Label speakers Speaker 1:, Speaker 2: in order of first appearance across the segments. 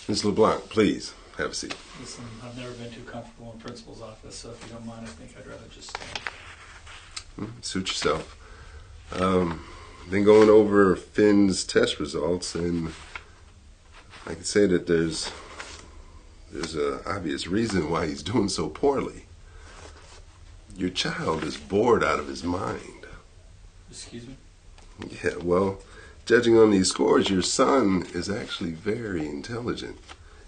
Speaker 1: Ms. LeBlanc, please have a seat.
Speaker 2: Listen, I've never been too comfortable in principal's office, so if you don't mind, I think I'd rather just stay.
Speaker 1: Suit yourself. Been going over Finn's test results, and I can say that there's an obvious reason why he's doing so poorly. Your child is bored out of his mind.
Speaker 2: Excuse me?
Speaker 1: Yeah, well, judging on these scores, your son is actually very intelligent,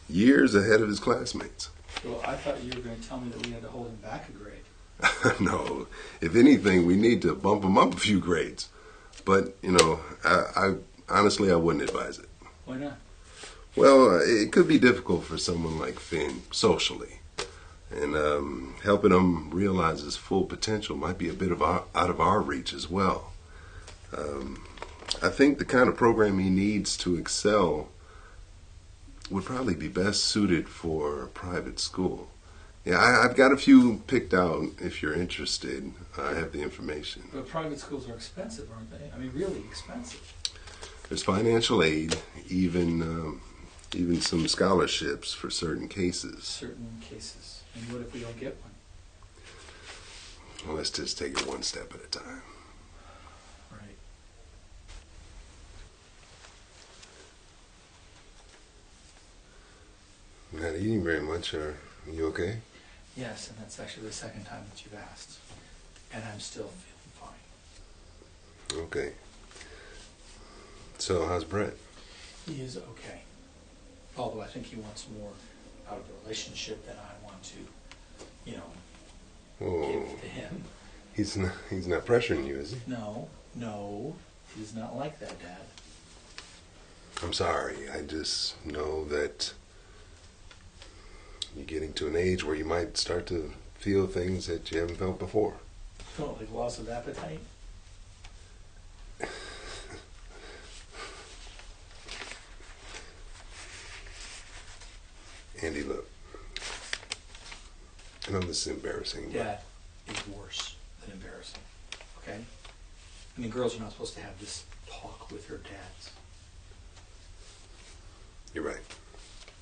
Speaker 1: years ahead of his classmates.
Speaker 2: Well, I thought you were going to tell me that we had to hold him back a grade.
Speaker 1: No, if anything, we need to bump him up a few grades. But, I honestly, I wouldn't advise it.
Speaker 2: Why not?
Speaker 1: Well, it could be difficult for someone like Finn socially. And helping him realize his full potential might be a bit out of our reach as well. I think the kind of program he needs to excel would probably be best suited for a private school. Yeah, I've got a few picked out if you're interested. I have the information.
Speaker 2: But private schools are expensive, aren't they? I mean, really expensive.
Speaker 1: There's financial aid, even some scholarships for certain cases.
Speaker 2: Certain cases. And what if we don't get one?
Speaker 1: Well, let's just take it one step at a time.
Speaker 2: Right.
Speaker 1: You're not eating very much, are you okay?
Speaker 2: Yes, and that's actually the second time that you've asked. And I'm still feeling fine.
Speaker 1: Okay. So, how's Brett?
Speaker 2: He is okay. Although I think he wants more out of the relationship than I want to, give to him.
Speaker 1: He's not pressuring you, is he?
Speaker 2: No, he's not like that, Dad.
Speaker 1: I'm sorry. I just know that you're getting to an age where you might start to feel things that you haven't felt before.
Speaker 2: Oh, like loss of appetite?
Speaker 1: Andy, look. I know this is embarrassing.
Speaker 2: Dad is worse than embarrassing, okay? I mean, girls are not supposed to have this talk with their dads.
Speaker 1: You're right.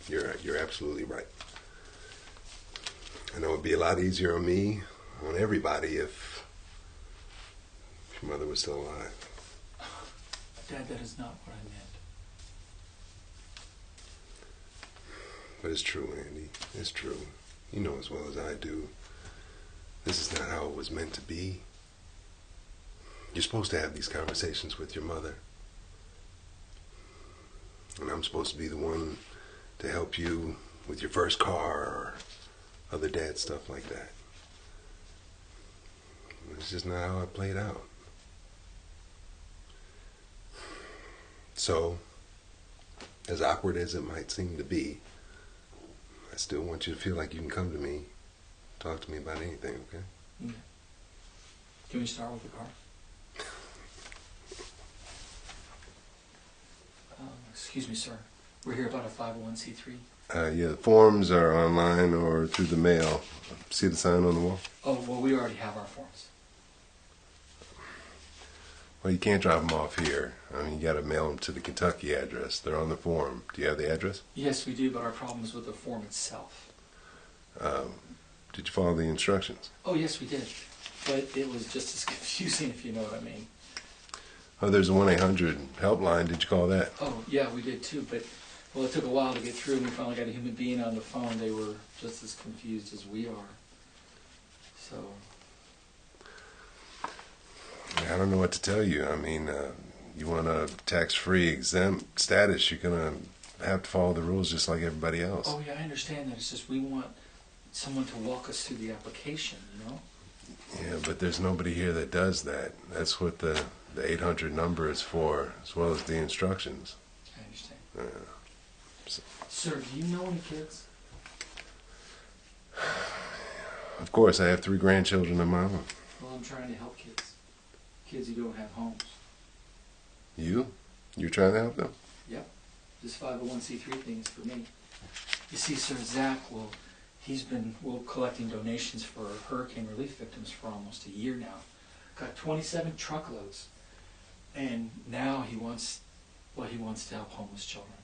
Speaker 1: You're absolutely right. I know it'd be a lot easier on me, on everybody, if your mother was still alive.
Speaker 2: Dad, that is not what I meant.
Speaker 1: But it's true, Andy. It's true. You know as well as I do. This is not how it was meant to be. You're supposed to have these conversations with your mother. And I'm supposed to be the one to help you with your first car or other dad stuff like that. It's just not how it played out. So, as awkward as it might seem to be, I still want you to feel like you can come to me, talk to me about anything, okay?
Speaker 2: Okay. Can we start with the car? Excuse me, sir. We're here about a 501c3.
Speaker 1: Yeah, the forms are online or through the mail. See the sign on the wall?
Speaker 2: Oh, well, we already have our forms.
Speaker 1: Well, you can't drop them off here. I mean, you got to mail them to the Kentucky address. They're on the form. Do you have the address?
Speaker 2: Yes, we do, but our problem is with the form itself.
Speaker 1: Did you follow the instructions?
Speaker 2: Oh, yes, we did. But it was just as confusing, if you know what I mean.
Speaker 1: Oh, there's a 1-800 helpline. Did you call that?
Speaker 2: Oh, yeah, we did too, but, well, it took a while to get through, and we finally got a human being on the phone. They were just as confused as we are. So...
Speaker 1: I don't know what to tell you. I mean, you want a tax-free exempt status, you're going to have to follow the rules just like everybody else.
Speaker 2: Oh, yeah, I understand that. It's just we want someone to walk us through the application,
Speaker 1: Yeah, but there's nobody here that does that. That's what the 800 number is for, as well as the instructions.
Speaker 2: I understand.
Speaker 1: So.
Speaker 2: Sir, do you know any kids?
Speaker 1: Of course, I have 3 grandchildren of my own.
Speaker 2: Well, I'm trying to help kids. Kids who don't have homes.
Speaker 1: You? You're trying to help them?
Speaker 2: Yep. This 501c3 thing is for me. You see, Sir, Zach, he's been collecting donations for hurricane relief victims for almost a year now. Got 27 truckloads. And now he wants to help homeless children.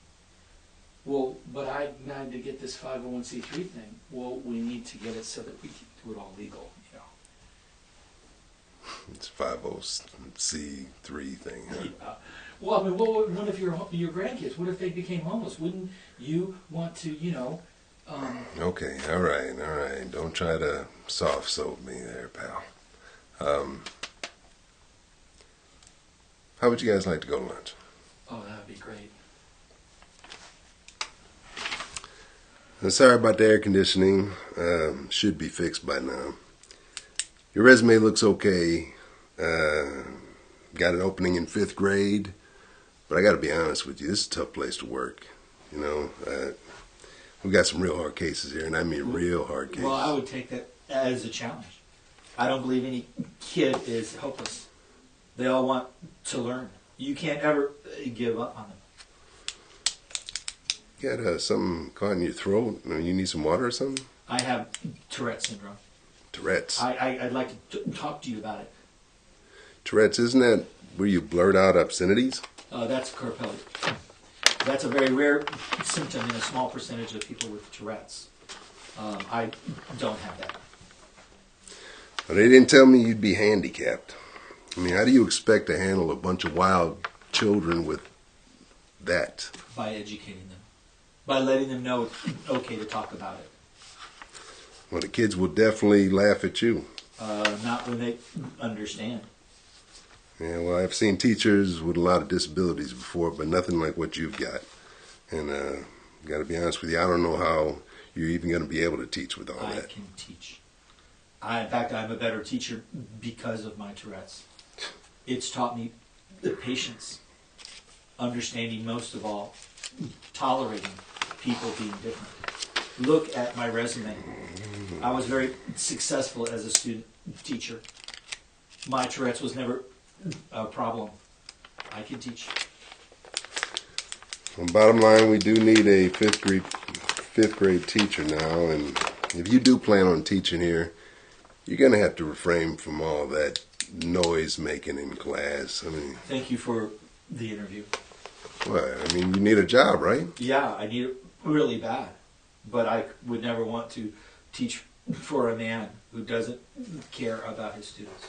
Speaker 2: Well, but I now to get this 501c3 thing, well, we need to get it so that we can do it all legal, you know.
Speaker 1: It's 50C3 thing, huh?
Speaker 2: Yeah. Well, I mean, what if your grandkids, what if they became homeless? Wouldn't you want to, you know,
Speaker 1: Okay, all right, all right. Don't try to soft soap me there, pal. How would you guys like to go to lunch?
Speaker 2: oh, that would be great.
Speaker 1: Sorry about the air conditioning. Should be fixed by now. Your resume looks okay. Got an opening in 5th grade. But I got to be honest with you, this is a tough place to work. You know, we've got some real hard cases here, and I mean real hard cases.
Speaker 2: Well, I would take that as a challenge. I don't believe any kid is hopeless. They all want to learn. You can't ever give up on them.
Speaker 1: You got something caught in your throat? You need some water or something?
Speaker 2: I have Tourette syndrome.
Speaker 1: Tourette's.
Speaker 2: I'd like to talk to you about it.
Speaker 1: Tourette's, isn't that where you blurt out obscenities?
Speaker 2: That's carpelli. That's a very rare symptom in a small percentage of people with Tourette's. I don't have that.
Speaker 1: Well, they didn't tell me you'd be handicapped. I mean, how do you expect to handle a bunch of wild children with that?
Speaker 2: By educating them. By letting them know it's okay to talk about it.
Speaker 1: Well, the kids will definitely laugh at you.
Speaker 2: Not when they understand.
Speaker 1: Yeah, well, I've seen teachers with a lot of disabilities before, but nothing like what you've got. And got to be honest with you, I don't know how you're even going to be able to teach with all that.
Speaker 2: I can teach. In fact, I'm a better teacher because of my Tourette's. It's taught me the patience, understanding most of all, tolerating people being different. Look at my resume. I was very successful as a student teacher. My Tourette's was never a problem. I can teach.
Speaker 1: Well, bottom line, we do need a fifth grade teacher now, and if you do plan on teaching here, you're going to have to refrain from all that noise making in class. I mean,
Speaker 2: thank you for the interview.
Speaker 1: Well, I mean, you need a job, right?
Speaker 2: Yeah, I need it really bad, but I would never want to teach for a man who doesn't care about his students.